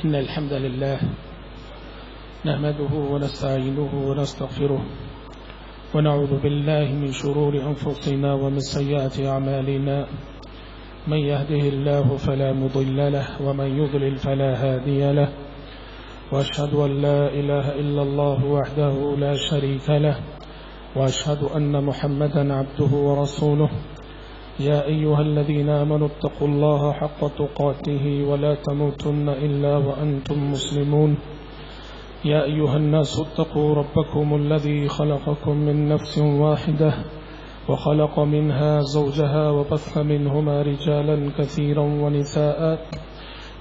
إن الحمد لله نحمده ونستعينه ونستغفره ونعوذ بالله من شرور أنفسنا ومن سيئات أعمالنا من يهده الله فلا مضل له ومن يضلل فلا هادي له وأشهد أن لا إله إلا الله وحده لا شريك له وأشهد أن محمدا عبده ورسوله يا أيها الذين آمنوا اتقوا الله حق تقاته ولا تموتن إلا وأنتم مسلمون يا أيها الناس اتقوا ربكم الذي خلقكم من نفس واحدة وخلق منها زوجها وبث منهما رجالا كثيرا ونساء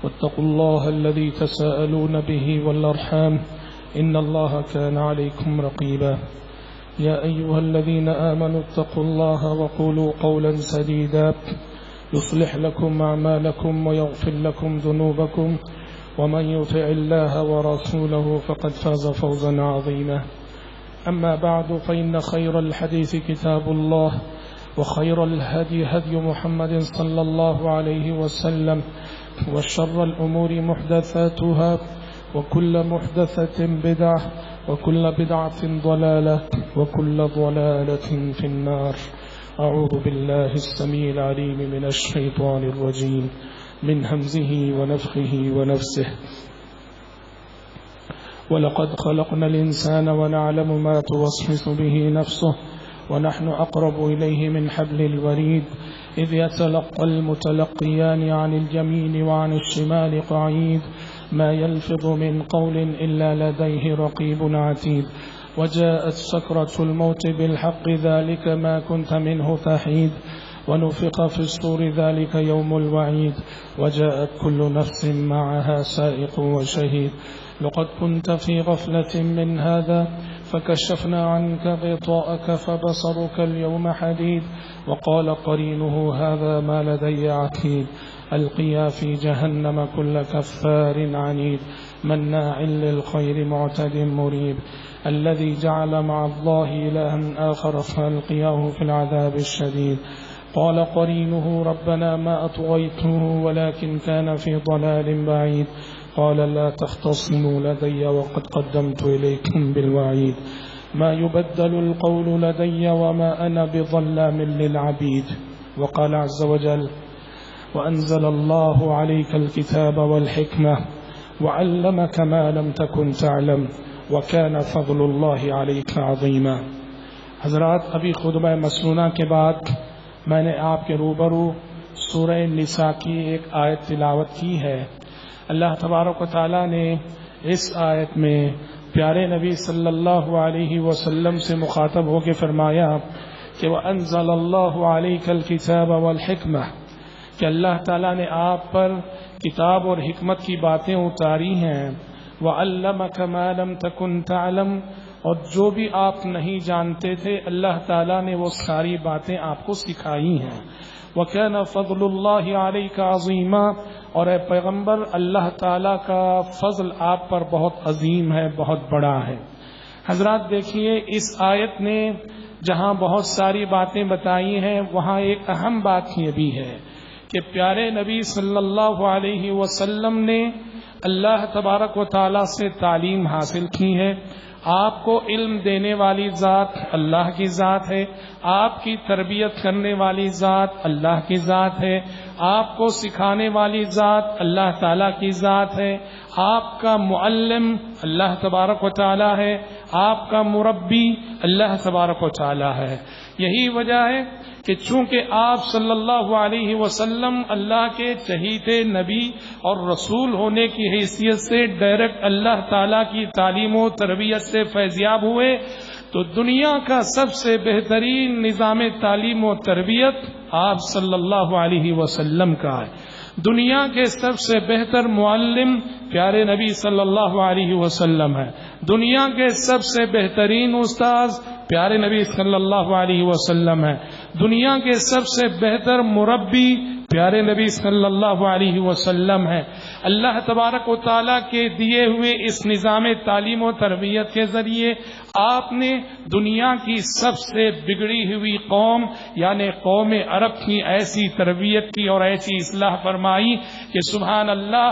واتقوا الله الذي تساءلون به والأرحام إن الله كان عليكم رقيبا يا أيها الذين آمنوا اتقوا الله وقولوا قولا سديدا يصلح لكم أعمالكم ويغفر لكم ذنوبكم ومن يطع الله ورسوله فقد فاز فوزا عظيما أما بعد فإن خير الحديث كتاب الله وخير الهدي هدي محمد صلى الله عليه وسلم وشر الأمور محدثاتها وكل محدثة بدعة وكل بدعة ضلالة وكل ضلالة في النار أعوذ بالله السميع العليم من الشيطان الرجيم من همزه ونفخه ونفسه ولقد خلقنا الإنسان ونعلم ما توسوس به نفسه ونحن أقرب إليه من حبل الوريد إذ يتلقى المتلقيان عن اليمين وعن الشمال قعيد ما يلفظ من قول إلا لديه رقيب عتيد وجاءت سكرة الموت بالحق ذلك ما كنت منه تحيد ونفخ في الصور ذلك يوم الوعيد وجاءت كل نفس معها سائق وشهيد لقد كنت في غفلة من هذا فكشفنا عنك غطاءك فبصرك اليوم حديد وقال قرينه هذا ما لدي عتيد ألقيا في جهنم كل كفار عنيد مناع للخير معتد مريب الذي جعل مع الله إلها آخر فألقياه في العذاب الشديد قال قرينه ربنا ما أطغيته ولكن كان في ضلال بعيد قال لا تختصموا لدي وقد قدمت إليكم بالوعيد ما يبدل القول لدي وما أنا بظلام للعبيد وقال عز وجل وأنزل الله عليك الكتاب والحكمة وعلمك ما لم تكن تعلم وكان فضل الله عليك عظيما. حضرات ابھی خطبہ مسنونہ کے بعد میں نے آپ کے روبرو سورہ نساء کی ایک آیت تلاوت کی ہے. اللہ تبارک و تعالیٰ نے اس آیت میں پیارے نبی صلی اللہ علیہ وسلم سے مخاطب ہو کے فرمایا کہ وَأَنزَلَ اللَّهُ عَلَيْكَ الْكِتَابَ وَالْحِكْمَةَ کہ اللہ تعالیٰ نے آپ پر کتاب اور حکمت کی باتیں اتاری ہیں. وَعَلَّمَكَ مَا لَمْ تَكُنْ تَعْلَمْ اور جو بھی آپ نہیں جانتے تھے اللہ تعالیٰ نے وہ ساری باتیں آپ کو سکھائی ہیں. وَكَانَ فَضْلُ اللَّهِ عَلَيْكَ عَظِيمًا اور اے پیغمبر اللہ تعالیٰ کا فضل آپ پر بہت عظیم ہے، بہت بڑا ہے. حضرات دیکھیے اس آیت نے جہاں بہت ساری باتیں بتائی ہیں وہاں ایک اہم بات یہ بھی ہے کہ پیارے نبی صلی اللہ علیہ وسلم نے اللہ تبارک و تعالیٰ سے تعلیم حاصل کی ہے. آپ کو علم دینے والی ذات اللہ کی ذات ہے، آپ کی تربیت کرنے والی ذات اللہ کی ذات ہے، آپ کو سکھانے والی ذات اللہ تعالیٰ کی ذات ہے، آپ کا معلم اللہ تبارک و تعالیٰ ہے، آپ کا مربی اللہ تبارک و تعالیٰ ہے. یہی وجہ ہے کہ چونکہ آپ صلی اللہ علیہ وسلم اللہ کے چہیتے نبی اور رسول ہونے کی حیثیت سے ڈائریکٹ اللہ تعالیٰ کی تعلیم و تربیت سے فیضیاب ہوئے تو دنیا کا سب سے بہترین نظام تعلیم و تربیت آپ صلی اللہ علیہ وسلم کا ہے. دنیا کے سب سے بہتر معلم پیارے نبی صلی اللہ علیہ وسلم ہے. دنیا کے سب سے بہترین استاذ پیارے نبی صلی اللہ علیہ وسلم ہے. دنیا کے سب سے بہتر مربی پیارے نبی صلی اللہ علیہ وسلم ہے. اللہ تبارک و تعالیٰ کے دیے ہوئے اس نظام تعلیم و تربیت کے ذریعے آپ نے دنیا کی سب سے بگڑی ہوئی قوم یعنی قوم عرب کی ایسی تربیت کی اور ایسی اصلاح فرمائی کہ سبحان اللہ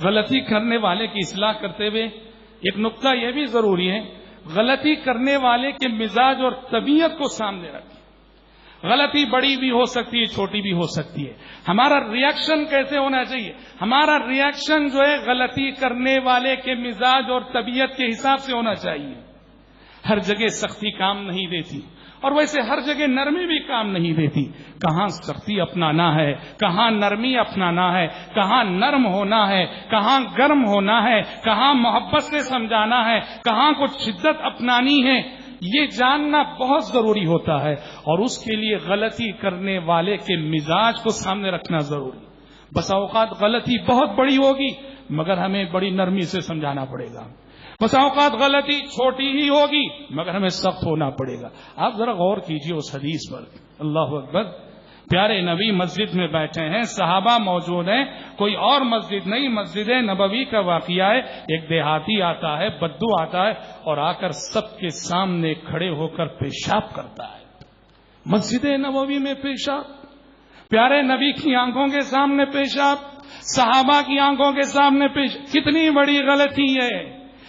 غلطی کرنے والے کی اصلاح کرتے ہوئے ایک نقطہ یہ بھی ضروری ہے، غلطی کرنے والے کے مزاج اور طبیعت کو سامنے رکھیں۔ غلطی بڑی بھی ہو سکتی ہے، چھوٹی بھی ہو سکتی ہے، ہمارا ریئیکشن کیسے ہونا چاہیے؟ ہمارا ریئیکشن جو ہے غلطی کرنے والے کے مزاج اور طبیعت کے حساب سے ہونا چاہیے۔ ہر جگہ سختی کام نہیں دیتی، اور ویسے ہر جگہ نرمی بھی کام نہیں دیتی۔ کہاں سختی اپنانا ہے، کہاں نرمی اپنانا ہے، کہاں نرم ہونا ہے، کہاں گرم ہونا ہے، کہاں محبت سے سمجھانا ہے، کہاں کچھ شدت اپنانی ہے، یہ جاننا بہت ضروری ہوتا ہے، اور اس کے لیے غلطی کرنے والے کے مزاج کو سامنے رکھنا ضروری۔ بسا اوقات غلطی بہت بڑی ہوگی مگر ہمیں بڑی نرمی سے سمجھانا پڑے گا، بسا اوقات غلطی چھوٹی ہی ہوگی مگر ہمیں سخت ہونا پڑے گا۔ آپ ذرا غور کیجئے اس حدیث پر، اللہ اکبر۔ پیارے نبی مسجد میں بیٹھے ہیں، صحابہ موجود ہیں، کوئی اور مسجد نہیں، مسجد نبوی کا واقعہ ہے۔ ایک دیہاتی آتا ہے، بدو آتا ہے، اور آ کر سب کے سامنے کھڑے ہو کر پیشاب کرتا ہے۔ مسجد نبوی میں پیشاب، پیارے نبی کی آنکھوں کے سامنے پیشاب، صحابہ کی آنکھوں کے سامنے پیشاب، کتنی بڑی غلطی ہے،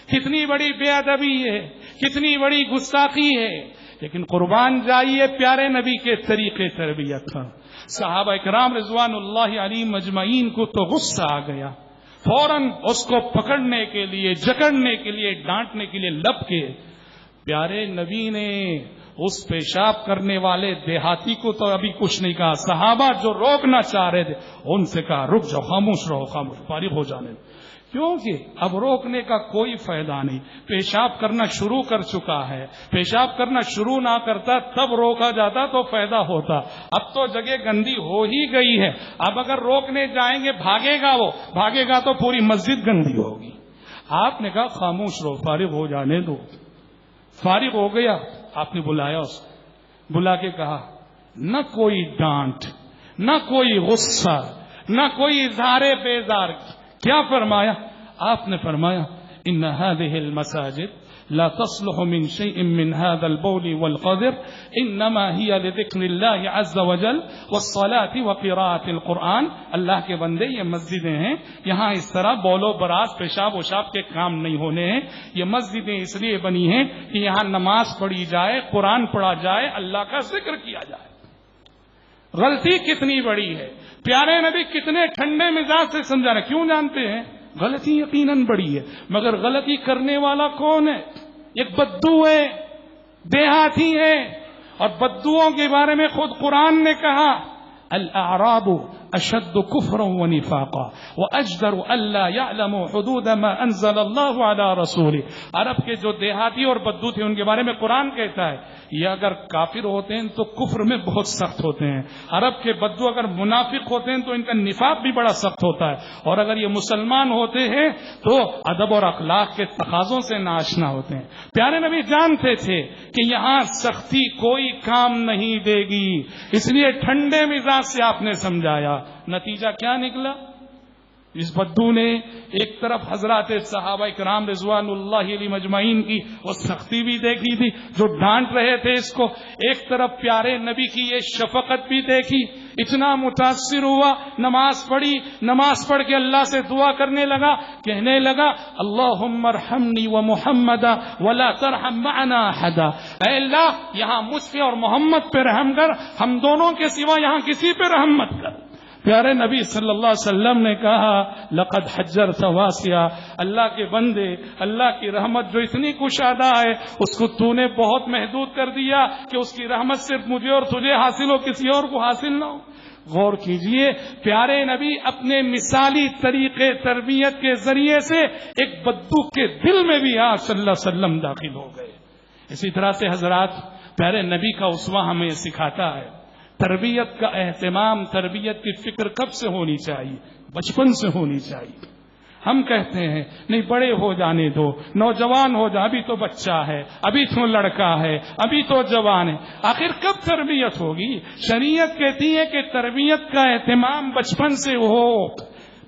کتنی بڑی بے ادبی ہے، کتنی بڑی گستاخی ہے۔ لیکن قربان جائیے پیارے نبی کے طریقے تربیت کا۔ صحابہ کرام رضوان اللہ علیہم مجمعین کو تو غصہ آ گیا، فوراً اس کو پکڑنے کے لیے، جکڑنے کے لیے، ڈانٹنے کے لیے لپ کے پیارے نبی نے اس پیشاب کرنے والے دیہاتی کو تو ابھی کچھ نہیں کہا، صحابہ جو روکنا چاہ رہے تھے ان سے کہا رک جاؤ، خاموش رہو، خاموش، فارغ ہو جانے دو، کیونکہ اب روکنے کا کوئی فائدہ نہیں، پیشاب کرنا شروع کر چکا ہے، پیشاب کرنا شروع نہ کرتا تب روکا جاتا تو فائدہ ہوتا، اب تو جگہ گندی ہو ہی گئی ہے، اب اگر روکنے جائیں گے بھاگے گا، وہ بھاگے گا تو پوری مسجد گندی ہوگی۔ آپ نے کہا خاموش رہو، فارغ ہو جانے دو۔ فارغ ہو گیا، آپ نے بلایا اس کو، بلا کے کہا نہ کوئی ڈانٹ، نہ کوئی غصہ، نہ کوئی اظہار بیزار، کیا فرمایا؟ آپ نے فرمایا ان هذه المساجد لا تصلح من شيء من هذا البول والقدر انما هي لذكر الله عز وجل والصلاة وقراءة القرآن۔ اللہ کے بندے یہ مسجدیں ہیں، یہاں اس طرح بول و براز، پیشاب وشاب کے کام نہیں ہونے ہیں، یہ مسجدیں اس لیے بنی ہیں کہ یہاں نماز پڑھی جائے، قرآن پڑھا جائے، اللہ کا ذکر کیا جائے۔ غلطی کتنی بڑی ہے، پیارے نبی کتنے ٹھنڈے مزاج سے سمجھا رہے، کیوں جانتے ہیں؟ غلطی یقیناً بڑی ہے مگر غلطی کرنے والا کون ہے؟ ایک بدو ہے، دیہاتی ہے، اور بدوؤں کے بارے میں خود قرآن نے کہا الاعراب اشد کفرا ونفاقا واجدر الا يعلموا حدود ما انزل اللہ علی رسولہ۔ عرب کے جو دیہاتی اور بدو تھے ان کے بارے میں قرآن کہتا ہے یہ اگر کافر ہوتے ہیں تو کفر میں بہت سخت ہوتے ہیں، عرب کے بدو اگر منافق ہوتے ہیں تو ان کا نفاق بھی بڑا سخت ہوتا ہے، اور اگر یہ مسلمان ہوتے ہیں تو ادب اور اخلاق کے تقاضوں سے ناآشنا ہوتے ہیں۔ پیارے نبی جانتے تھے کہ یہاں سختی کوئی کام نہیں دے گی، اس لیے ٹھنڈے مزاج سے آپ نے سمجھایا۔ نتیجہ کیا نکلا؟ اس بدو نے ایک طرف حضرات صحابہ کرام رضوان اللہ علیہ مجمعین کی وہ سختی بھی دیکھی تھی جو ڈانٹ رہے تھے اس کو، ایک طرف پیارے نبی کی یہ شفقت بھی دیکھی، اتنا متاثر ہوا، نماز پڑھی، نماز پڑھ کے اللہ سے دعا کرنے لگا، کہنے لگا اللہم ارحمنی ومحمدا ولا ترحم معنا احدا، اے اللہ یہاں مجھ پہ اور محمد پہ رحم کر، ہم دونوں کے سوا یہاں کسی پہ رحم مت کر۔ پیارے نبی صلی اللہ علیہ وسلم نے کہا لقد حجرت واسعا، اللہ کے بندے، اللہ کی رحمت جو اتنی کشادہ ہے اس کو تو نے بہت محدود کر دیا کہ اس کی رحمت صرف مجھے اور تجھے حاصل ہو، کسی اور کو حاصل نہ ہو۔ غور کیجئے، پیارے نبی اپنے مثالی طریقے تربیت کے ذریعے سے ایک بدو کے دل میں بھی آپ صلی اللہ علیہ وسلم داخل ہو گئے۔ اسی طرح سے حضرات پیارے نبی کا اسوہ ہمیں سکھاتا ہے تربیت کا اہتمام، تربیت کی فکر کب سے ہونی چاہیے؟ بچپن سے ہونی چاہیے۔ ہم کہتے ہیں نہیں بڑے ہو جانے دو، نوجوان ہو جا، ابھی تو بچہ ہے، ابھی تو لڑکا ہے، ابھی تو جوان ہے، آخر کب تربیت ہوگی؟ شریعت کہتی ہے کہ تربیت کا اہتمام بچپن سے ہو۔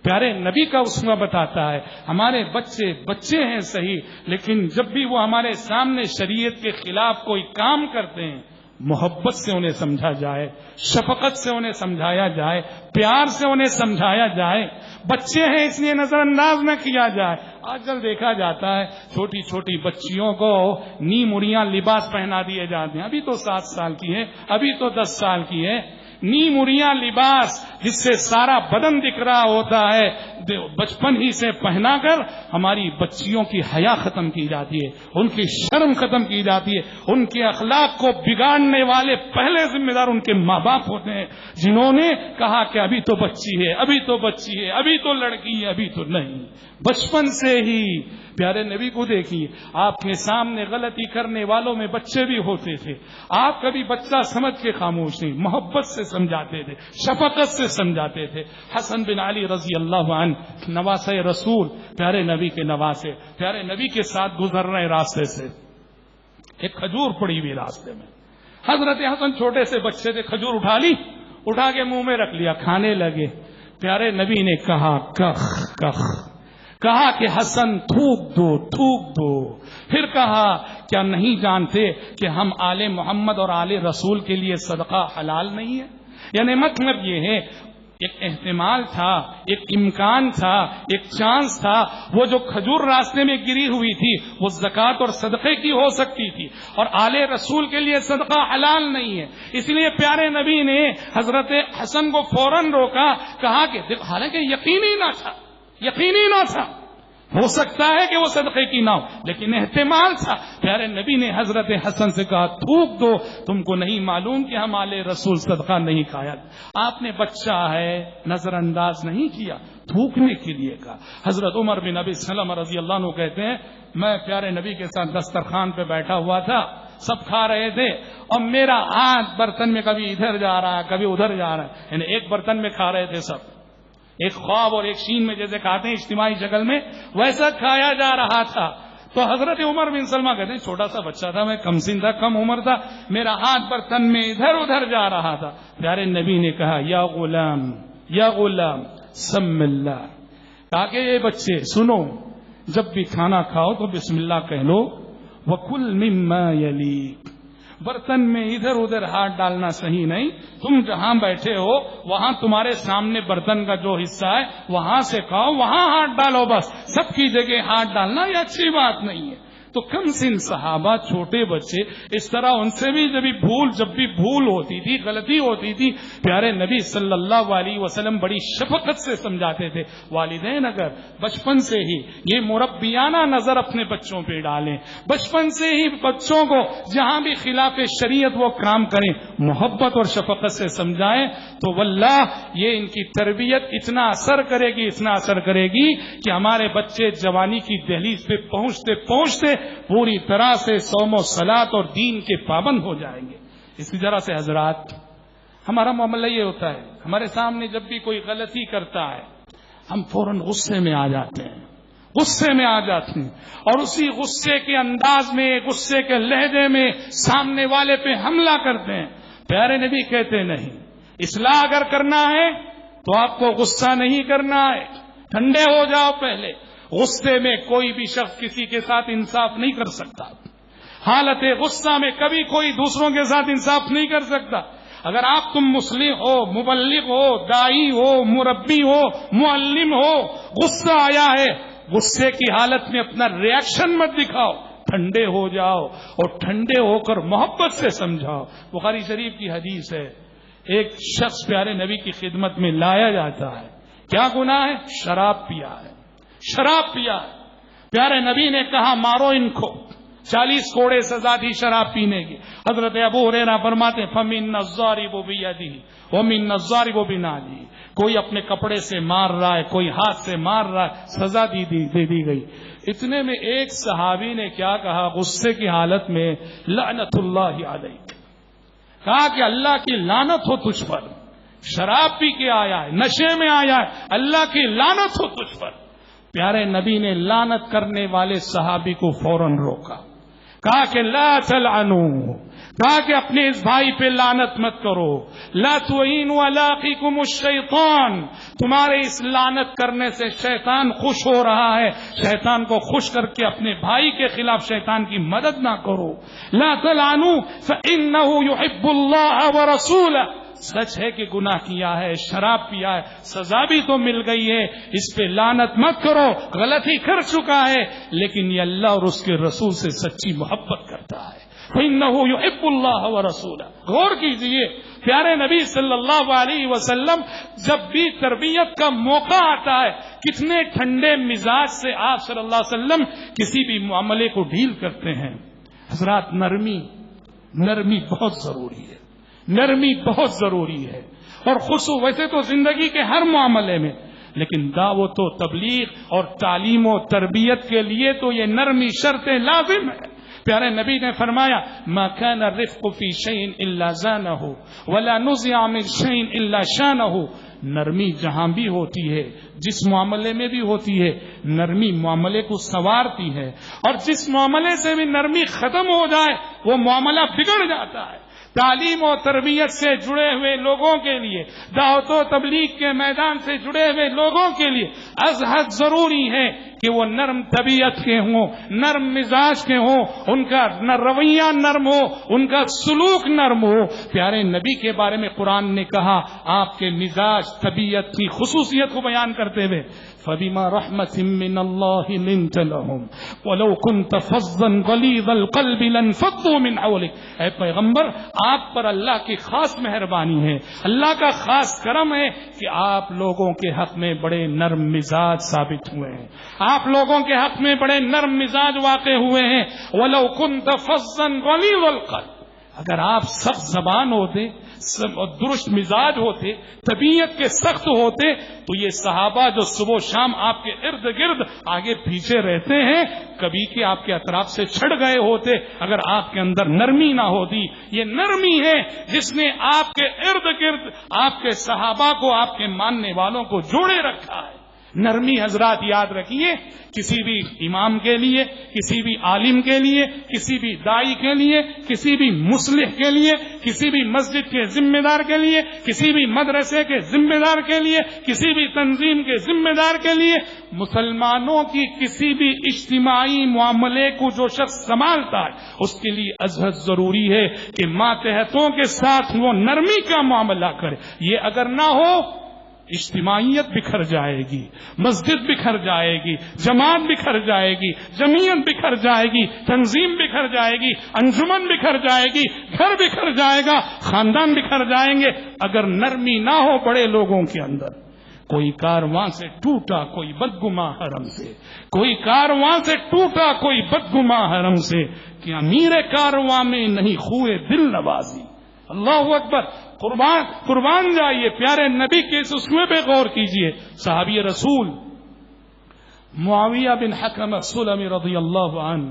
پیارے نبی کا اسوہ بتاتا ہے ہمارے بچے بچے ہیں صحیح، لیکن جب بھی وہ ہمارے سامنے شریعت کے خلاف کوئی کام کرتے ہیں محبت سے انہیں سمجھا جائے، شفقت سے انہیں سمجھایا جائے، پیار سے انہیں سمجھایا جائے. بچے ہیں اس لیے نظر انداز نہ کیا جائے. آج کل دیکھا جاتا ہے چھوٹی چھوٹی بچیوں کو نیم اڑیاں لباس پہنا دیے جاتے ہیں. ابھی تو 7 سال کی ہے، ابھی تو 10 سال کی ہے. نیم اڑیاں لباس جس سے سارا بدن دکھ رہا ہوتا ہے، بچپن ہی سے پہنا کر ہماری بچیوں کی حیا ختم کی جاتی ہے، ان کی شرم ختم کی جاتی ہے. ان کے اخلاق کو بگاڑنے والے پہلے ذمہ دار ان کے ماں باپ ہوتے ہیں، جنہوں نے کہا کہ ابھی تو بچی ہے، ابھی تو بچی ہے، ابھی تو لڑکی ہے، ابھی تو نہیں. بچپن سے ہی پیارے نبی کو دیکھیے، آپ کے سامنے غلطی کرنے والوں میں بچے بھی ہوتے تھے. آپ کبھی بچہ سمجھ کے خاموش نہیں، محبت سے سمجھاتے تھے، شفقت سے سمجھاتے تھے. حسن بن علی رضی اللہ عنہ نواسے رسول، پیارے نبی کے نواسے، پیارے نبی کے ساتھ گزر رہے راستے سے ایک کھجور پڑی ہوئی راستے میں. حضرت حسن چھوٹے سے بچے تھے، کھجور اٹھا لی، اٹھا کے منہ میں رکھ لیا، کھانے لگے. پیارے نبی نے کہا کخ کخ، کہا کہ حسن تھوک دو تھوک دو. پھر کہا کیا نہیں جانتے کہ ہم آل محمد اور آل رسول کے لیے صدقہ حلال نہیں ہے؟ یعنی مطلب یہ ہے ایک احتمال تھا، ایک امکان تھا، ایک چانس تھا. وہ جو کھجور راستے میں گری ہوئی تھی وہ زکوٰۃ اور صدقے کی ہو سکتی تھی، اور آل رسول کے لیے صدقہ حلال نہیں ہے. اس لیے پیارے نبی نے حضرت حسن کو فوراً روکا، کہا کہ حالانکہ یقینی نہ تھا، ہو سکتا ہے کہ وہ صدقے کی نہ ہو، لیکن احتمال تھا. پیارے نبی نے حضرت حسن سے کہا تھوک دو، تم کو نہیں معلوم کہ ہم آل رسول صدقہ نہیں کھایا. آپ نے بچہ ہے نظر انداز نہیں کیا، تھوکنے کے لیے کہا. حضرت عمر بن ابی سلمہ رضی اللہ عنہ کہتے ہیں میں پیارے نبی کے ساتھ دسترخوان پہ بیٹھا ہوا تھا، سب کھا رہے تھے، اور میرا ہاتھ برتن میں کبھی ادھر جا رہا ہے کبھی ادھر جا رہا ہے. یعنی ایک برتن میں کھا رہے تھے سب، ایک خواب اور ایک شین میں جیسے کھاتے ہیں اجتماعی شکل میں، ویسا کھایا جا رہا تھا. تو حضرت عمر بن سلمہ کہتے ہیں چھوٹا سا بچہ تھا، میں کم سن تھا، کم عمر تھا، میرا ہاتھ برتن میں ادھر ادھر جا رہا تھا. پیارے نبی نے کہا یا غلام سم اللہ، کہا کہ یہ بچے سنو، جب بھی کھانا کھاؤ تو بسم اللہ کہہ لو. وَكُلْ مِمَّا يَلِيكَ، برتن میں ادھر ادھر ہاتھ ڈالنا صحیح نہیں. تم جہاں بیٹھے ہو وہاں تمہارے سامنے برتن کا جو حصہ ہے وہاں سے کھاؤ، وہاں ہاتھ ڈالو، بس سب کی جگہ ہاتھ ڈالنا یہ اچھی بات نہیں ہے. تو کم سن صحابہ، چھوٹے بچے، اس طرح ان سے بھی جب بھی بھول ہوتی تھی، غلطی ہوتی تھی، پیارے نبی صلی اللہ علیہ وسلم بڑی شفقت سے سمجھاتے تھے. والدین اگر بچپن سے ہی یہ مربیانہ نظر اپنے بچوں پہ ڈالیں، بچپن سے ہی بچوں کو جہاں بھی خلاف شریعت وہ کام کریں محبت اور شفقت سے سمجھائیں، تو واللہ یہ ان کی تربیت اتنا اثر کرے گی کہ ہمارے بچے جوانی کی دہلیز پہ پہنچتے پوری طرح سے صوم و صلاۃ اور دین کے پابند ہو جائیں گے. اسی طرح سے حضرات ہمارا معاملہ یہ ہوتا ہے، ہمارے سامنے جب بھی کوئی غلطی کرتا ہے ہم فوراً غصے میں آ جاتے ہیں اور اسی غصے کے انداز میں، غصے کے لہجے میں سامنے والے پہ حملہ کرتے ہیں. پیارے نبی کہتے نہیں، اصلاح اگر کرنا ہے تو آپ کو غصہ نہیں کرنا ہے، ٹھنڈے ہو جاؤ پہلے. غصے میں کوئی بھی شخص کسی کے ساتھ انصاف نہیں کر سکتا. حالت غصہ میں کبھی کوئی دوسروں کے ساتھ انصاف نہیں کر سکتا. اگر تم مسلم ہو، مبلغ ہو، دائی ہو، مربی ہو، معلم ہو، غصہ آیا ہے، غصے کی حالت میں اپنا ریاکشن مت دکھاؤ، ٹھنڈے ہو جاؤ اور ٹھنڈے ہو کر محبت سے سمجھاؤ. بخاری شریف کی حدیث ہے، ایک شخص پیارے نبی کی خدمت میں لایا جاتا ہے. کیا گناہ ہے؟ شراب پیا ہے. پیارے نبی نے کہا مارو ان کو، 40 کوڑے سزا دی شراب پینے کی. حضرت ابو ہریرہ فرماتے ہیں فَمِنَّ الضَّارِبُ بِيَدِهِ وَمِنَّ الضَّارِبُ بِنَعْلِهِ، کوئی اپنے کپڑے سے مار رہا ہے، کوئی ہاتھ سے مار رہا ہے، سزا دے دی گئی. اتنے میں ایک صحابی نے کیا کہا غصے کی حالت میں، لعنت اللہ علیک، کہا کہ اللہ کی لعنت ہو تجھ پر، شراب پی کے آیا ہے، نشے میں آیا ہے، اللہ کی لعنت ہو تجھ پر. پیارے نبی نے لعنت کرنے والے صحابی کو فوراً روکا. کہا کہ لا تلعنوا، کہا کہ اپنے اس بھائی پہ لعنت مت کرو، لا تعینوا علی اخیکم الشیطان، تمہارے اس لعنت کرنے سے شیطان خوش ہو رہا ہے، شیطان کو خوش کر کے اپنے بھائی کے خلاف شیطان کی مدد نہ کرو، لا تلعنوا فانہ یحب اللہ ورسولہ، سچ ہے کہ گناہ کیا ہے، شراب پیا ہے، سزا بھی تو مل گئی ہے، اس پہ لعنت مت کرو، غلطی کر چکا ہے، لیکن یہ اللہ اور اس کے رسول سے سچی محبت کرتا ہے، فإنه يحب اللہ ورسولہ۔ غور کیجئے، پیارے نبی صلی اللہ علیہ وسلم جب بھی تربیت کا موقع آتا ہے کتنے ٹھنڈے مزاج سے آپ صلی اللہ علیہ وسلم کسی بھی معاملے کو ڈیل کرتے ہیں۔ حضرات، نرمی بہت ضروری ہے، نرمی بہت ضروری ہے، اور خصوص ویسے تو زندگی کے ہر معاملے میں، لیکن دعوت و تبلیغ اور تعلیم و تربیت کے لیے تو یہ نرمی شرط لازم ہے۔ پیارے نبی نے فرمایا ما كان الرفق في شيء الا زانه ولا نزع من شيء الا شانه، نرمی جہاں بھی ہوتی ہے، جس معاملے میں بھی ہوتی ہے، نرمی معاملے کو سنوارتی ہے، اور جس معاملے سے بھی نرمی ختم ہو جائے وہ معاملہ بگڑ جاتا ہے۔ تعلیم و تربیت سے جڑے ہوئے لوگوں کے لیے، دعوت و تبلیغ کے میدان سے جڑے ہوئے لوگوں کے لیے از حد ضروری ہے کہ وہ نرم طبیعت کے ہوں، نرم مزاج کے ہوں، ان کا رویہ نرم ہو، ان کا سلوک نرم ہو۔ پیارے نبی کے بارے میں قرآن نے کہا، آپ کے مزاج طبیعت کی خصوصیت کو بیان کرتے ہوئے فَبِمَا رَحْمَةٍ مِّنَ اللَّهِ لِنْتَ لَهُمْ وَلَوْ كُنْتَ فَظًّا غَلِيظَ الْقَلْبِ لَانفَضُّوا مِنْ حَوْلِكَ، اے پیغمبر، آپ پر اللہ کی خاص مہربانی ہے، اللہ کا خاص کرم ہے کہ آپ لوگوں کے حق میں بڑے نرم مزاج ثابت ہوئے ہیں، آپ لوگوں کے حق میں بڑے نرم مزاج واقع ہوئے ہیں۔ وَلَوْ كُنْتَ فَظًّا غَلِيظَ الْقَلْبِ، اگر آپ سخت زبان ہوتے، درست مزاج ہوتے، طبیعت کے سخت ہوتے، تو یہ صحابہ جو صبح و شام آپ کے ارد گرد آگے پیچھے رہتے ہیں کبھی کہ آپ کے اطراف سے چھڑ گئے ہوتے اگر آپ کے اندر نرمی نہ ہوتی۔ یہ نرمی ہے جس نے آپ کے ارد گرد آپ کے صحابہ کو، آپ کے ماننے والوں کو جوڑے رکھا ہے۔ نرمی حضرات یاد رکھیے، کسی بھی امام کے لیے، کسی بھی عالم کے لیے، کسی بھی داعی کے لیے، کسی بھی مصلح کے لیے، کسی بھی مسجد کے ذمہ دار کے لیے، کسی بھی مدرسے کے ذمہ دار کے لیے، کسی بھی تنظیم کے ذمہ دار کے لیے، مسلمانوں کی کسی بھی اجتماعی معاملے کو جو شخص سنبھالتا ہے اس کے لیے ازحد ضروری ہے کہ ماتحتوں کے ساتھ وہ نرمی کا معاملہ کرے۔ یہ اگر نہ ہو اجتماعیت بکھر جائے گی، مسجد بکھر جائے گی، جماعت بکھر جائے گی، جمعیت بکھر جائے گی، تنظیم بکھر جائے گی، انجمن بکھر جائے گی، گھر بکھر جائے گا، خاندان بکھر جائیں گے اگر نرمی نہ ہو بڑے لوگوں کے اندر۔ کوئی کارواں سے ٹوٹا کوئی بدگماں حرم سے، کوئی کارواں سے ٹوٹا کوئی بدگماں حرم سے، کہ امیر کارواں میں نہیں خوئے دل نوازی۔ اللہ اکبر، قربان جائیے، پیارے نبی کے اس اسوے پہ غور کیجئے۔ صحابی رسول معاویہ بن حکم السلمی رضی اللہ عنہ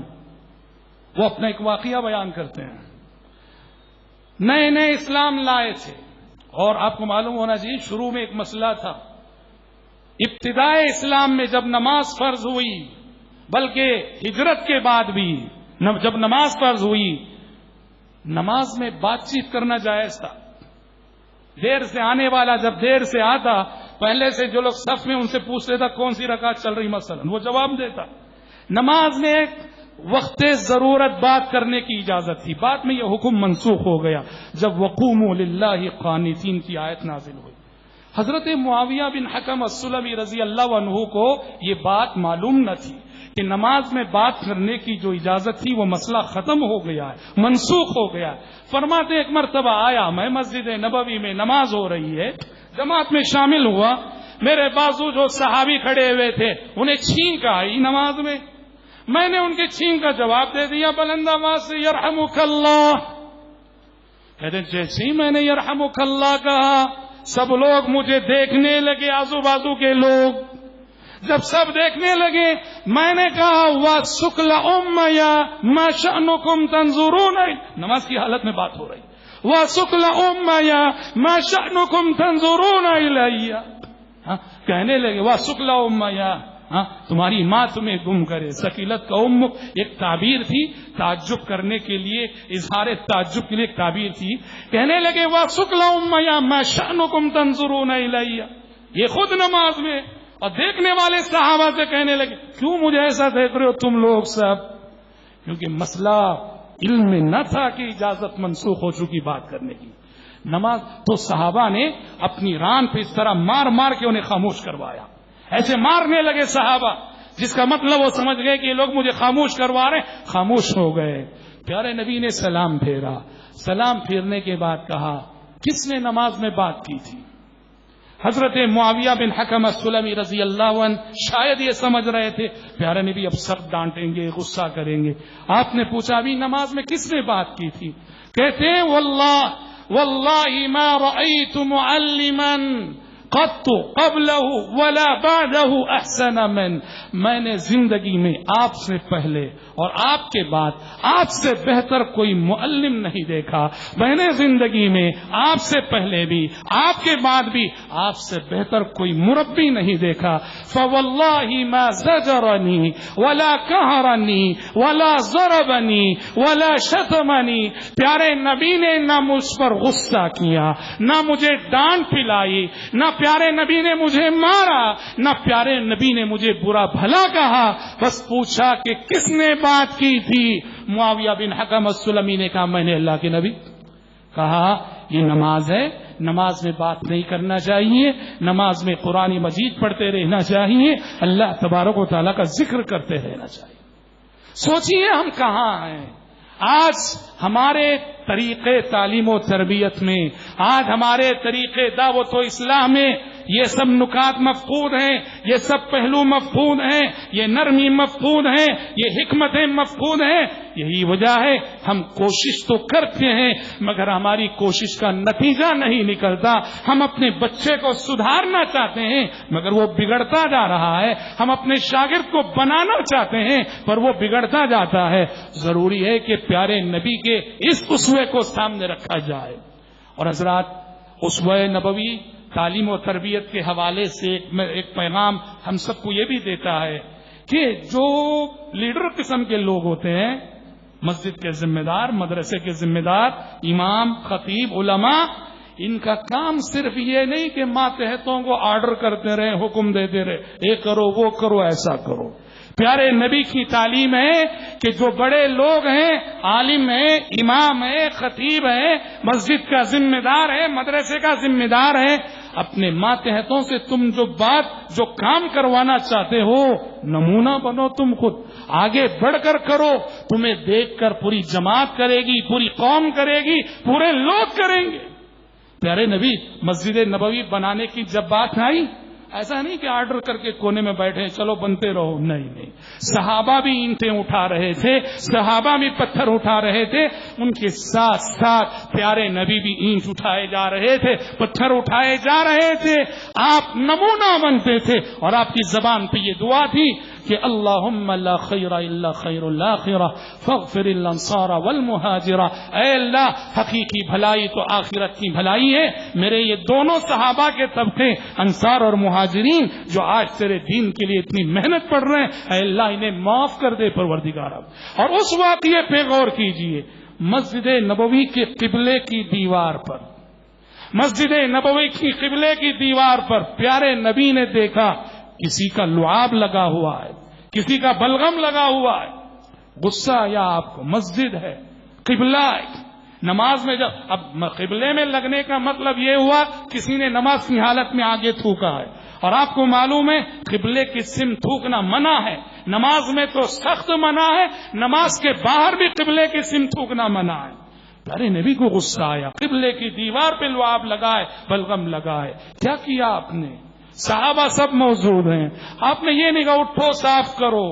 وہ اپنا ایک واقعہ بیان کرتے ہیں۔ نئے نئے اسلام لائے تھے، اور آپ کو معلوم ہونا چاہیے شروع میں ایک مسئلہ تھا، ابتدائے اسلام میں جب نماز فرض ہوئی، بلکہ ہجرت کے بعد بھی جب نماز فرض ہوئی، نماز میں بات چیت کرنا جائز تھا۔ دیر سے آنے والا جب دیر سے آتا، پہلے سے جو لوگ صف میں ان سے پوچھتے تھا کون سی رکعت چل رہی مثلا، وہ جواب دیتا۔ نماز میں وقت ضرورت بات کرنے کی اجازت تھی، بعد میں یہ حکم منسوخ ہو گیا جب وقوموا للہ قانتین کی آیت نازل ہوئی۔ حضرت معاویہ بن حکم السلمی رضی اللہ عنہ کو یہ بات معلوم نہ تھی کہ نماز میں بات کرنے کی جو اجازت تھی وہ مسئلہ ختم ہو گیا ہے، منسوخ ہو گیا ہے۔ فرماتے ایک مرتبہ آیا، میں مسجد نبوی میں نماز ہو رہی ہے، جماعت میں شامل ہوا، میرے بازو جو صحابی کھڑے ہوئے تھے انہیں چھینک آئی نماز میں نے ان کے چھینک کا جواب دے دیا بلند آواز سے، یرحمک اللہ۔ کہتے جیسے ہی میں نے یرحمک اللہ کہا سب لوگ مجھے دیکھنے لگے، آزو بازو کے لوگ جب سب دیکھنے لگے، میں نے کہا وَسُكْلَ أُمَّيَا مَا شَأْنُكُمْ تَنظُرُونَ، نماز کی حالت میں بات ہو رہی، وَسُكْلَ أُمَّيَا مَا شَأْنُكُمْ تَنظُرُونَ إِلَيَّ، کہنے لگے وَسُكْلَ أُمَّيَا، تمہاری ماں تمہیں گم کرے. ثقیلت کا امک ایک تعبیر تھی تعجب کرنے کے لیے, اظہار تعجب کے لیے ایک تعبیر تھی. کہنے لگے وَاسْتُقْلَ أُمَّيَا مَا شَأْنُكُمْ تَنظُرُونَ إِلَيَّ, یہ خود نماز میں, اور دیکھنے والے صحابہ سے کہنے لگے کیوں مجھے ایسا دیکھ رہے ہو تم لوگ سب, کیونکہ مسئلہ علم میں نہ تھا کہ اجازت منسوخ ہو چکی بات کرنے کی. نماز تو صحابہ نے اپنی ران پہ اس طرح مار مار کے انہیں خاموش کروایا. ایسے مارنے لگے صحابہ جس کا مطلب وہ سمجھ گئے کہ یہ لوگ مجھے خاموش کروا رہے, خاموش ہو گئے. پیارے نبی نے سلام پھیرا. سلام پھیرنے کے بعد کہا کس نے نماز میں بات کی تھی؟ حضرت معاویہ بن حکم السلمی رضی اللہ عنہ شاید یہ سمجھ رہے تھے پیارے نبی اب سب ڈانٹیں گے, غصہ کریں گے. آپ نے پوچھا ابھی نماز میں کس نے بات کی تھی؟ کہتے ہیں واللہ ما رأیت معلما قط قبله ولا بعده احسن من, میں نے زندگی میں آپ سے پہلے اور آپ کے بعد آپ سے بہتر کوئی معلم نہیں دیکھا. میں نے زندگی میں آپ سے پہلے بھی آپ کے بعد بھی آپ سے بہتر کوئی مربی نہیں دیکھا. فواللہ ما زجرنی ولا قہرنی ولا ضربنی ولا شتمنی, پیارے نبی نے نہ مجھ پر غصہ کیا, نہ مجھے ڈانٹ پلائی, نہ پیارے نبی نے مجھے مارا, نہ پیارے نبی نے مجھے برا بھلا کہا. بس پوچھا کہ کس نے بات کی تھی؟ معاویہ بن حکم السلمی نے کہا میں نے اللہ کے نبی. کہا یہ نماز ہے, نماز میں بات نہیں کرنا چاہیے, نماز میں قرآن مجید پڑھتے رہنا چاہیے, اللہ تبارک و تعالیٰ کا ذکر کرتے رہنا چاہیے. سوچئے ہم کہاں ہیں آج؟ ہمارے طریقے تعلیم و تربیت میں, آج ہمارے طریقے دعوت و اصلاح میں یہ سب نکات مفقود ہیں, یہ سب پہلو مفقود ہیں, یہ نرمی مفقود ہیں, یہ حکمتیں مفقود ہیں. یہی وجہ ہے ہم کوشش تو کرتے ہیں مگر ہماری کوشش کا نتیجہ نہیں نکلتا. ہم اپنے بچے کو سدھارنا چاہتے ہیں مگر وہ بگڑتا جا رہا ہے. ہم اپنے شاگرد کو بنانا چاہتے ہیں پر وہ بگڑتا جاتا ہے. ضروری ہے کہ پیارے نبی کے اس اسوے کو سامنے رکھا جائے. اور حضرات, اسوہ نبوی تعلیم و تربیت کے حوالے سے ایک پیغام ہم سب کو یہ بھی دیتا ہے کہ جو لیڈر قسم کے لوگ ہوتے ہیں, مسجد کے ذمہ دار, مدرسے کے ذمہ دار, امام, خطیب, علماء, ان کا کام صرف یہ نہیں کہ ماتحتوں کو آرڈر کرتے رہے, حکم دیتے رہے, یہ کرو وہ کرو ایسا کرو. پیارے نبی کی تعلیم ہے کہ جو بڑے لوگ ہیں, عالم ہیں, امام ہیں, خطیب ہیں, مسجد کا ذمہ دار ہے, مدرسے کا ذمہ دار ہے, اپنے ماتحتوں سے تم جو کام کروانا چاہتے ہو نمونہ بنو, تم خود آگے بڑھ کر کرو. تمہیں دیکھ کر پوری جماعت کرے گی, پوری قوم کرے گی, پورے لوگ کریں گے. پیارے نبی مسجد نبوی بنانے کی جب بات آئی, ایسا نہیں کہ آرڈر کر کے کونے میں بیٹھے چلو بنتے رہو, نہیں. صحابہ بھی اینٹیں اٹھا رہے تھے, صحابہ بھی پتھر اٹھا رہے تھے, ان کے ساتھ ساتھ پیارے نبی بھی اینٹ اٹھائے جا رہے تھے, پتھر اٹھائے جا رہے تھے. آپ نمونہ بنتے تھے اور آپ کی زبان پہ یہ دعا تھی کہ اللہم لا خیر الا خیر الاخرہ فاغفر الانصار والمہاجرہ. اے اللہ, حقیقی بھلائی تو آخرت کی بھلائی ہے. میرے یہ دونوں صحابہ کے طبقے انصار اور مہاجرین جو آج تیرے دین کے لیے اتنی محنت پڑھ رہے ہیں, اے اللہ انہیں معاف کر دے پروردگار. اور اس واقعے پہ غور کیجئے, مسجد نبوی کے قبلے کی دیوار پر, مسجد نبوی کی قبلے کی دیوار پر پیارے نبی نے دیکھا کسی کا لعاب لگا ہوا ہے, کسی کا بلغم لگا ہوا ہے. غصہ آیا آپ کو, مسجد ہے, قبلہ ہے. نماز میں جب اب قبلے میں لگنے کا مطلب یہ ہوا کسی نے نماز کی حالت میں آگے تھوکا ہے, اور آپ کو معلوم ہے قبلے کی سمت تھوکنا منع ہے. نماز میں تو سخت منع ہے, نماز کے باہر بھی قبلے کی سمت تھوکنا منع ہے. پیارے نبی کو غصہ آیا, قبلے کی دیوار پہ لعاب لگا ہے, بلغم لگا ہے. کیا کیا آپ نے؟ صحابہ سب موجود ہیں, آپ نے یہ نہیں کہا اٹھو صاف کرو,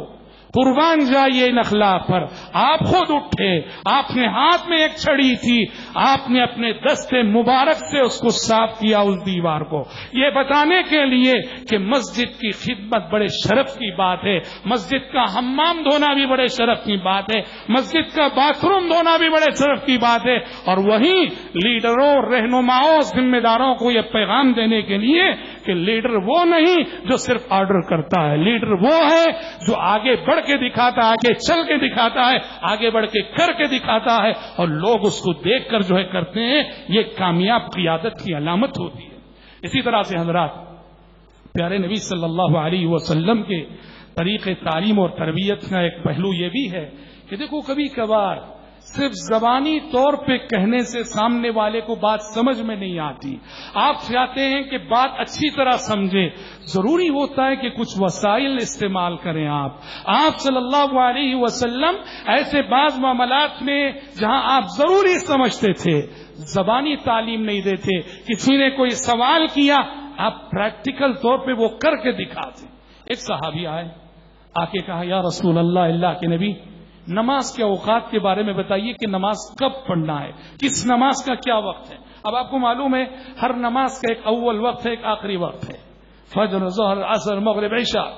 قربان جائیے ان اخلاق پر. آپ خود اٹھے, آپ نے ہاتھ میں ایک چھڑی تھی, آپ نے اپنے دست مبارک سے اس کو صاف کیا, اس دیوار کو, یہ بتانے کے لیے کہ مسجد کی خدمت بڑے شرف کی بات ہے, مسجد کا حمام دھونا بھی بڑے شرف کی بات ہے, مسجد کا باتھ روم دھونا بھی بڑے شرف کی بات ہے. اور وہیں لیڈروں, رہنماؤں, ذمہ داروں کو یہ پیغام دینے کے لیے کہ لیڈر وہ نہیں جو صرف آرڈر کرتا ہے، لیڈر وہ ہے جو آگے بڑھ کے دکھاتا ہے، آگے چل کے دکھاتا ہے، آگے بڑھ کے کر کے دکھاتا ہے، اور لوگ اس کو دیکھ کر جو ہے کرتے ہیں۔ یہ کامیاب قیادت کی علامت ہوتی ہے۔ اسی طرح سے حضرات، پیارے نبی صلی اللہ علیہ وسلم کے طریقے تعلیم اور تربیت کا ایک پہلو یہ بھی ہے کہ دیکھو کبھی کبھار صرف زبانی طور پہ کہنے سے سامنے والے کو بات سمجھ میں نہیں آتی۔ آپ چاہتے ہیں کہ بات اچھی طرح سمجھے، ضروری ہوتا ہے کہ کچھ وسائل استعمال کریں۔ آپ صلی اللہ علیہ وسلم ایسے بعض معاملات میں جہاں آپ ضروری سمجھتے تھے، زبانی تعلیم نہیں دیتے۔ کسی نے کوئی سوال کیا، آپ پریکٹیکل طور پہ وہ کر کے دکھاتے۔ ایک صحابی آئے، آ کے کہا یا رسول اللہ، اللہ کے نبی، نماز کے اوقات کے بارے میں بتائیے کہ نماز کب پڑھنا ہے، کس نماز کا کیا وقت ہے۔ اب آپ کو معلوم ہے ہر نماز کا ایک اول وقت ہے، ایک آخری وقت ہے۔ فجر، ظہر، عصر، مغرب، عشاء،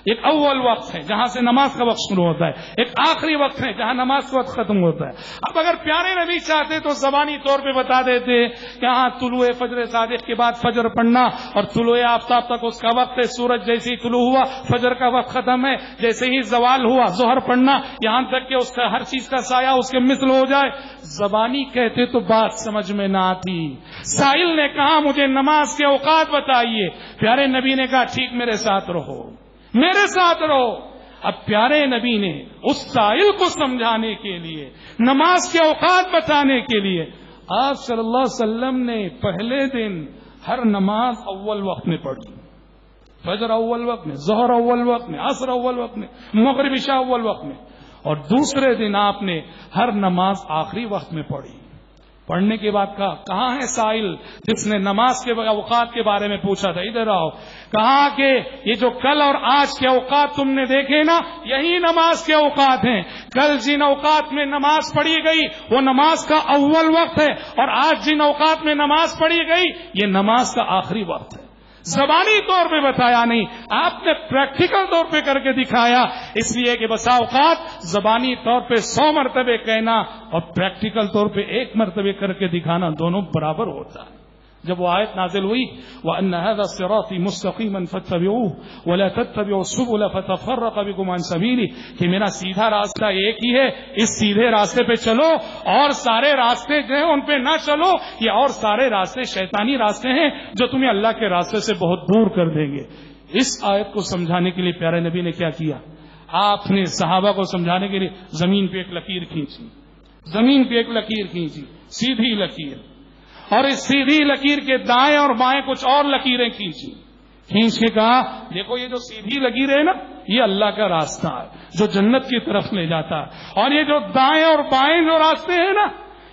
ایک اول وقت ہے جہاں سے نماز کا وقت شروع ہوتا ہے، ایک آخری وقت ہے جہاں نماز کا وقت ختم ہوتا ہے۔ اب اگر پیارے نبی چاہتے تو زبانی طور پہ بتا دیتے کہ ہاں طلوع فجر صادق کے بعد فجر پڑھنا، اور طلوع آفتاب تک اس کا وقت ہے، سورج جیسے ہی طلوع ہوا فجر کا وقت ختم ہے، جیسے ہی زوال ہوا ظہر پڑھنا، یہاں تک کہ اس کا ہر چیز کا سایہ اس کے مثل ہو جائے۔ زبانی کہتے تو بات سمجھ میں نہ آتی۔ سائل نے کہا مجھے نماز کے اوقات بتائیے، پیارے نبی نے کہا ٹھیک، میرے ساتھ رہو، میرے ساتھ رہو۔ اب پیارے نبی نے اس سائل کو سمجھانے کے لیے، نماز کے اوقات بتانے کے لیے، آپ صلی اللہ علیہ وسلم نے پہلے دن ہر نماز اول وقت میں پڑھی، فجر اول وقت میں، ظہر اول وقت میں، عصر اول وقت میں، مغرب عشاء اول وقت میں، اور دوسرے دن آپ نے ہر نماز آخری وقت میں پڑھی۔ پڑھنے کے بعد کہاں ہے سائل جس نے نماز کے اوقات کے بارے میں پوچھا تھا؟ ادھر آؤ۔ کہا کہ یہ جو کل اور آج کے اوقات تم نے دیکھے نا، یہی نماز کے اوقات ہیں۔ کل جن اوقات میں نماز پڑھی گئی وہ نماز کا اول وقت ہے، اور آج جن اوقات میں نماز پڑھی گئی یہ نماز کا آخری وقت ہے۔ زبانی طور پہ بتایا نہیں، آپ نے پریکٹیکل طور پہ کر کے دکھایا، اس لیے کہ بسا اوقات زبانی طور پہ 100 مرتبہ کہنا اور پریکٹیکل طور پہ 1 مرتبہ کر کے دکھانا دونوں برابر ہوتا ہے۔ جب وہ آیت نازل ہوئی وَأَنَّ هَذَا صِرَاطِي مُسْتَقِيمًا فَاتَّبِعُوهُ وَلَا تَتَّبِعُوا السُّبُلَ فَتَفَرَّقَ بِكُمْ عَنْ سَبِيلِهِ، کہ میرا سیدھا راستہ ایک ہی ہے، اس سیدھے راستے پہ چلو، اور سارے راستے جو ہیں ان پہ نہ چلو، یہ اور سارے راستے شیطانی راستے ہیں جو تمہیں اللہ کے راستے سے بہت دور کر دیں گے۔ اس آیت کو سمجھانے کے لیے پیارے نبی نے کیا کیا؟ آپ نے صحابہ کو سمجھانے کے لیے زمین پہ ایک لکیر کھینچی، زمین پہ ایک لکیر کھینچی، سیدھی لکیر، اور اس سیدھی لکیر کے دائیں اور بائیں کچھ اور لکیریں کھینچی، کھینچ کے کہا دیکھو یہ جو سیدھی لکیر ہے نا، یہ اللہ کا راستہ ہے جو جنت کی طرف لے جاتا ہے، اور یہ جو دائیں اور بائیں جو راستے ہیں نا،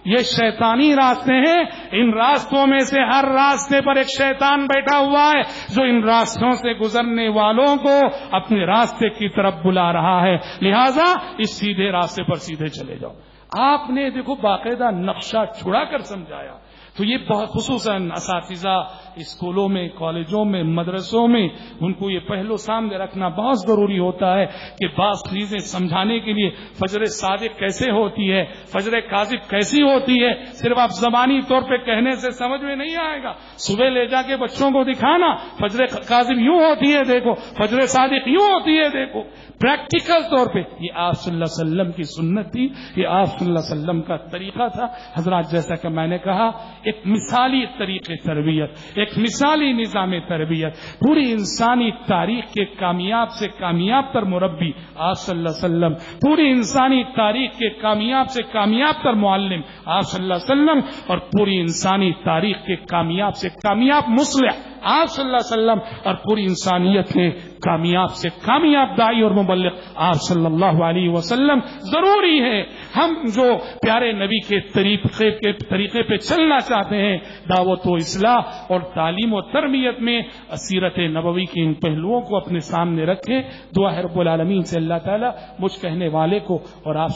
یہ شیطانی راستے ہیں۔ ان راستوں میں سے ہر راستے پر ایک شیطان بیٹھا ہوا ہے جو ان راستوں سے گزرنے والوں کو اپنے راستے کی طرف بلا رہا ہے، لہذا اس سیدھے راستے پر سیدھے چلے جاؤ۔ آپ نے دیکھو باقاعدہ نقشہ چھڑا کر سمجھایا۔ تو یہ خصوصاً اساتذہ اسکولوں میں، کالجوں میں، مدرسوں میں ان کو یہ پہلو سامنے رکھنا بہت ضروری ہوتا ہے کہ بعض چیزیں سمجھانے کے لیے فجر صادق کیسے ہوتی ہے، فجر کاذب کیسی ہوتی ہے، صرف آپ زبانی طور پہ کہنے سے سمجھ میں نہیں آئے گا۔ صبح لے جا کے بچوں کو دکھانا فجر کاذب یوں ہوتی ہے دیکھو، فجر صادق یوں ہوتی ہے دیکھو، پریکٹیکل طور پہ یہ آپ صلی اللہ علیہ وسلم کی سنت تھی، یہ آپ صلی اللہ علیہ وسلم کا طریقہ تھا۔ حضرات جیسا کہ میں نے کہا، ایک مثالی طریقے تربیت، ایک مثالی نظام تربیت، پوری انسانی تاریخ کے کامیاب سے کامیاب تر مربی آپ صلی اللہ علیہ وسلم، پوری انسانی تاریخ کے کامیاب سے کامیاب تر معلم آپ صلی اللہ علیہ وسلم، اور پوری انسانی تاریخ کے کامیاب سے کامیاب مصلح آپ صلی اللہ علیہ وسلم، اور پوری انسانیت کے کامیاب سے کامیاب داعی اور مبلغ آپ صلی اللہ علیہ وسلم۔ ضروری ہے ہم جو پیارے نبی کے طریقے پہ چلنا چاہتے ہیں، دعوت و اصلاح اور تعلیم و تربیت میں سیرت نبوی کے ان پہلوؤں کو اپنے سامنے رکھیں۔ دعا ہے رب العالمین سے اللہ تعالیٰ مجھ کہنے والے کو اور آپ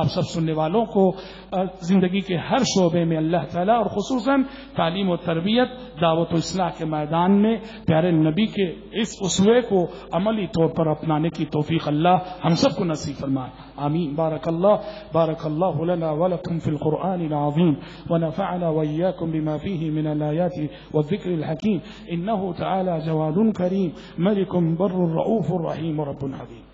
سب سننے والوں کو زندگی کے ہر شعبے میں اللہ تعالیٰ، اور خصوصاً تعلیم و تربیت، دعوت و اصلاح کے میدان میں پیارے نبی کے اس اسوے کو عملی طور پر اپنانے کی توفیق اللہ ہم سب کو نصیب فرمائے. آمین. بارک اللہ لنا ولکم فی القرآن العظیم ونفعنا وإياكم بما فيه من الآيات والذكر الحكيم. إنه تعالى جواد كريم ملك بر رؤوف رحيم رب حكيم.